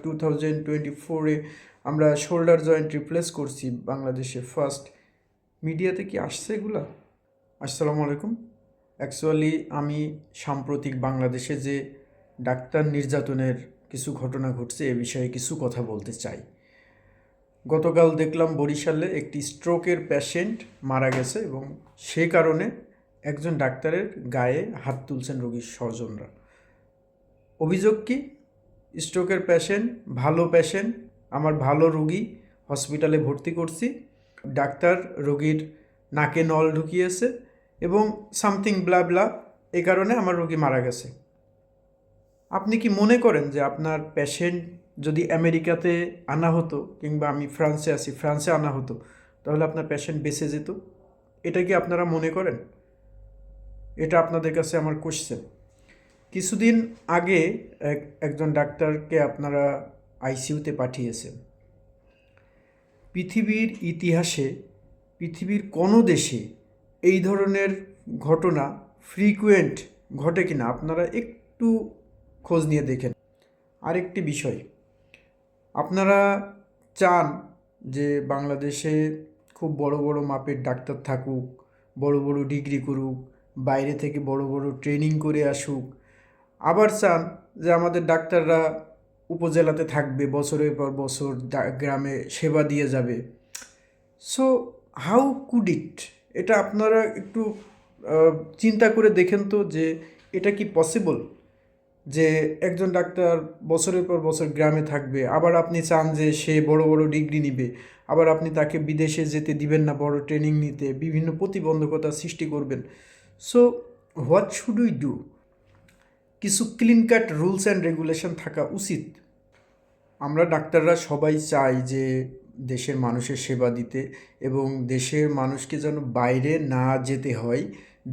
2024-এ আমরা shoulder joint replace করছি বাংলাদেশে ফার্স্ট। মিডিয়াতে কি আসছে এগুলা? আসসালামু আলাইকুম। অ্যাকচুয়ালি আমি সাম্প্রতিক বাংলাদেশে যে ডাক্তার নির্যাতনের কিছু ঘটনা ঘটছে এ বিষয়ে কিছু কথা বলতে চাই। গতকাল দেখলাম বরিশালে একটি স্ট্রোকের পেশেন্ট মারা গেছে এবং সে কারণে একজন ডাক্তারের গায়ে হাত তুলছেন রোগীর স্বজনরা। অভিযোগ কি? স্ট্রোকের পেশেন্ট, ভালো পেশেন্ট, আমার ভালো রোগী, হসপিটালে ভর্তি করছি, ডাক্তার রোগীর নাকে নল ঢুকিয়েছে এবং সামথিং ব্লা ব্লা, এই কারণে আমার রোগী মারা গেছে। আপনি কি মনে করেন যে আপনার পেশেন্ট যদি আমেরিকাতে আনা হতো, কিংবা আমি ফ্রান্সে আছি, ফ্রান্সে আনা হতো, তাহলে আপনার পেশেন্ট বেঁচে যেত? এটা কি আপনারা মনে করেন? এটা আপনাদের কাছে আমার কোশ্চেন। কিছুদিন আগে একজন ডাক্তারকে আপনারা আইসিইউতে পাঠিয়েছেন। পৃথিবীর ইতিহাসে পৃথিবীর কোনো দেশে এই ধরনের ঘটনা ফ্রিকুয়েন্ট ঘটে কিনা আপনারা একটু খোঁজ নিয়ে দেখেন। আরেকটি বিষয়, আপনারা চান যে বাংলাদেশে খুব বড় বড় মাপের ডাক্তার থাকুক, বড় বড় ডিগ্রি করুক, বাইরে থেকে বড় বড় ট্রেনিং করে আসুক। আবার চান যে আমাদের ডাক্তাররা উপজেলাতে থাকবে, বছরের পর বছর গ্রামে সেবা দিয়ে যাবে। সো হাউ কুড ইট? এটা আপনারা একটু চিন্তা করে দেখেন তো, যে এটা কি পসিবল যে একজন ডাক্তার বছরের পর বছর গ্রামে থাকবে, আবার আপনি চান যে সে বড় বড় ডিগ্রি নিবে, আবার আপনি তাকে বিদেশে যেতে দিবেন না বড় ট্রেনিং নিতে, বিভিন্ন প্রতিবন্ধকতা সৃষ্টি করবেন। So what should we do? কিছু clean cut rules and regulation থাকা উচিত। আমরা ডাক্তাররা সবাই চাই যে দেশের মানুষের সেবা দিতে, এবং দেশের মানুষকে যেন বাইরে না যেতে হয়,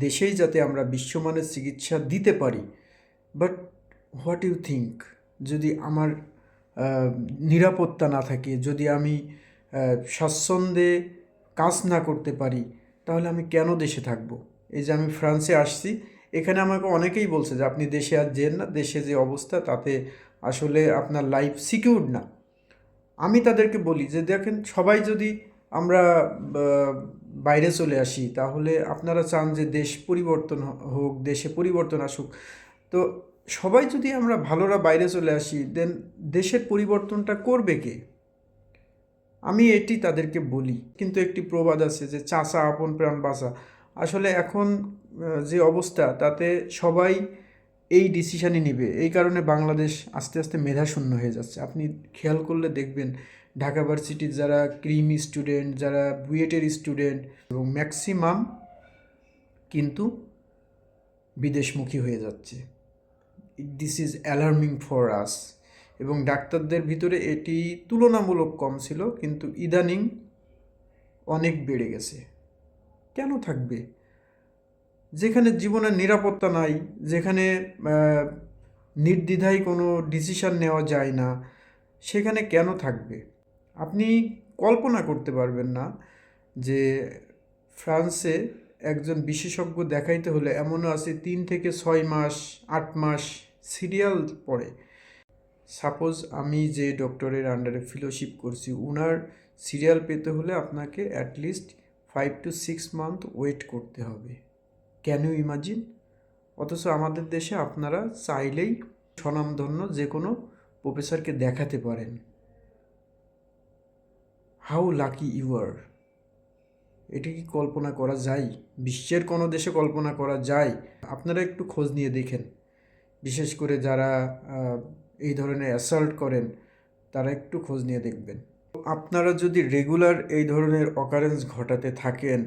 দেশেই যাতে আমরা বিশ্বমানের চিকিৎসা দিতে পারি। বাট হোয়াট ইউ থিঙ্ক, যদি আমার নিরাপত্তা না থাকে, যদি আমি স্বাচ্ছন্দ্যে কাজ না করতে পারি, তাহলে আমি কেন দেশে থাকব? এই যে আমি ফ্রান্সে আসছি, এখানে আমাকে অনেকেই বলছে যে আপনি দেশে আর যেন না, দেশে যে অবস্থা তাতে আসলে আপনার লাইফ সিকিউরড না। আমি তাদেরকে বলি যে দেখেন, সবাই যদি আমরা বাইরে চলে আসি, তাহলে আপনারা চান যে দেশ পরিবর্তন হোক, দেশে পরিবর্তন আসুক। তো সবাই যদি আমরা ভালোরা বাইরে চলে আসি, দেন দেশের পরিবর্তনটা করবে কে? আমি এটি তাদেরকে বলি। কিন্তু একটি প্রবাদ আছে যে চাচা আপন প্রাণ বাঁচা। আসলে এখন যে অবস্থা, তাতে সবাই এই ডিসিশানই নেবে। এই কারণে বাংলাদেশ আস্তে আস্তে মেধাশূন্য হয়ে যাচ্ছে। আপনি খেয়াল করলে দেখবেন, ঢাকা ভার্সিটির যারা ক্রিমি স্টুডেন্ট, যারা বুয়েটের স্টুডেন্ট, এবং ম্যাক্সিমাম কিন্তু বিদেশমুখী হয়ে যাচ্ছে। This is alarming for us. এবং ডাক্তারদের ভিতরে এটি তুলনামূলক কম ছিল, কিন্তু ইদানিং অনেক বেড়ে গেছে। কেন থাকবে? যেখানে জীবনের নিরাপত্তা নাই, যেখানে নির্দ্বিধায় কোনো ডিসিশন নেওয়া যায় না, সেখানে কেন থাকবে? আপনি কল্পনা করতে পারবেন না যে ফ্রান্সে একজন বিশেষজ্ঞ দেখাইতে হলে এমনও আছে 3 থেকে 6 মাস, 8 মাস সিরিয়াল পড়ে। সাপোজ আমি যে ডক্টরের আন্ডারে ফেলোশিপ করছি, ওনার সিরিয়াল পেতে হলে আপনাকে অ্যাটলিস্ট 5 to 6 মান্থ ওয়েট করতে হবে। Can you imagine? অথচ আমাদের দেশে আপনারা চাইলেই স্বনামধন্য যে কোনো প্রফেসরকে দেখাতে পারেন। How lucky you are! এটা কি কল্পনা করা যায়? বিশ্বের কোনো দেশে কল্পনা করা যায়? আপনারা একটু খোঁজ নিয়ে দেখেন। বিশেষ করে যারা এই ধরনের অ্যাসাল্ট করেন, তারা একটু খোঁজ নিয়ে দেখবেন। আপনারা যদি রেগুলার এই ধরনের অকারেন্স ঘটাতে থাকেন,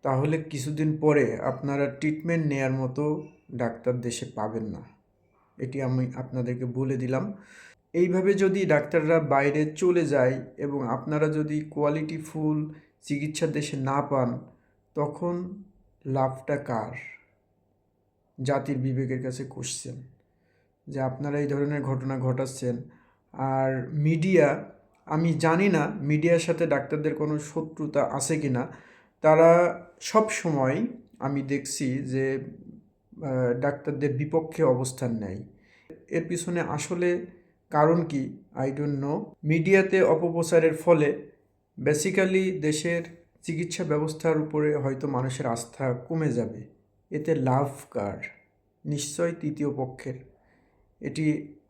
তাহলে কিছুদিন পরে আপনারা ট্রিটমেন্ট নেয়ার মতো ডাক্তার দেশে পাবেন না। এটি আমি আপনাদেরকে বলে দিলাম। এইভাবে যদি ডাক্তাররা বাইরে চলে যায় এবং আপনারা যদি কোয়ালিটিফুল চিকিৎসা দেশে না পান, তখন লাভটা কার? জাতির বিবেকের কাছে কোশ্চেন, যে আপনারা এই ধরনের ঘটনা ঘটাচ্ছেন। আর মিডিয়া, আমি জানি না মিডিয়ার সাথে ডাক্তারদের কোনো শত্রুতা আছে কি না। তারা সব সময় আমি দেখছি যে ডাক্তারদের বিপক্ষে অবস্থান নেয়। এর পিছনে আসলে কারণ কি আই ডোন্ট নো। মিডিয়াতে অপপ্রচারের ফলে বেসিক্যালি দেশের চিকিৎসা ব্যবস্থার উপরে হয়তো মানুষের আস্থা কমে যাবে। এতে লাভ কার? নিশ্চয় তৃতীয় পক্ষের। এটি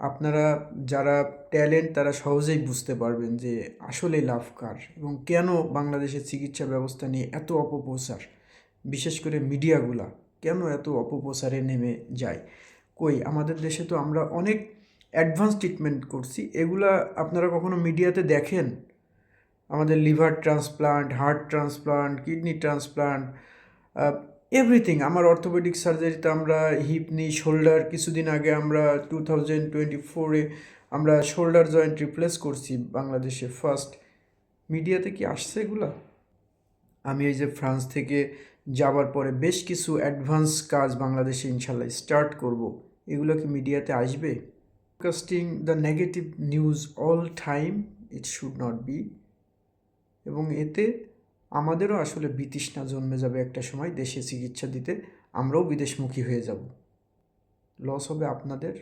আপনারা যারা ট্যালেন্ট তারা সহজেই বুঝতে পারবেন যে আসলে লাভ কার এবং কেন বাংলাদেশের চিকিৎসা ব্যবস্থা নিয়ে এত অপপ্রচার, বিশেষ করে মিডিয়াগুলা কেন এত অপপ্রচারে নেমে যায়। কই আমাদের দেশে তো আমরা অনেক অ্যাডভান্স ট্রিটমেন্ট করছি, এগুলা আপনারা কখনো মিডিয়াতে দেখেন? আমাদের liver transplant, heart transplant, kidney transplant, everything. আমার অর্থোপেডিক সার্জারিতে আমরা হিপ নি শোল্ডার, কিছুদিন আগে আমরা 2024-এ আমরা শোল্ডার জয়েন্ট রিপ্লেস করছি বাংলাদেশে ফার্স্ট। মিডিয়াতে কি আসছে এগুলা? আমি এই যে ফ্রান্স থেকে যাবার পরে বেশ কিছু অ্যাডভান্স কাজ বাংলাদেশে ইনশাল্লাহ স্টার্ট করব, এগুলো কি মিডিয়াতে আসবে? Casting the negative news all time, it should not be. এবং এতে আমাদেরও আসলে বিতৃষ্ণা জন্মে যাবে একটা সময় দেশে চিকিৎসা দিতে, আমরাও বিদেশমুখী হয়ে যাব। লস হবে আপনাদের,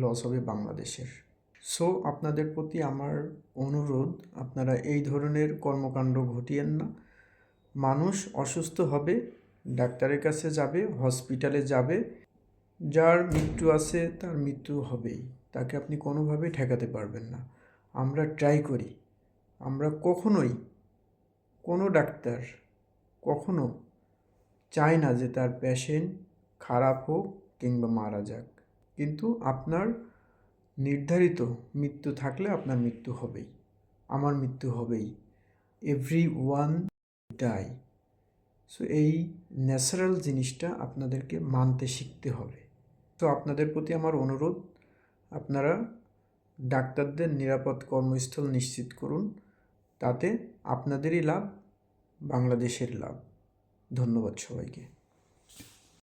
লস হবে বাংলাদেশের। সো আপনাদের প্রতি আমার অনুরোধ, আপনারা এই ধরনের কর্মকাণ্ড ঘটিয়েন না। মানুষ অসুস্থ হবে, ডাক্তারের কাছে যাবে, হসপিটালে যাবে, যার মৃত্যু আছে তার মৃত্যু হবেই, তাকে আপনি কোনোভাবেই ঠেকাতে পারবেন না। আমরা ট্রাই করি, আমরা কখনোই কোনো ডাক্তার কখনো চায় না যে তার পেশেন্ট খারাপ হোক কিংবা মারা যাক, কিন্তু আপনার নির্ধারিত মৃত্যু থাকলে আপনার মৃত্যু হবেই, আমার মৃত্যু হবেই। Every one die. সো এই ন্যাচারাল জিনিসটা আপনাদেরকে মানতে শিখতে হবে। তো আপনাদের প্রতি আমার অনুরোধ, আপনারা ডাক্তারদের নিরাপদ কর্মস্থল নিশ্চিত করুন, তাতে আপনাদেরই লাভ, বাংলাদেশের লাভ। ধন্যবাদ সবাইকে।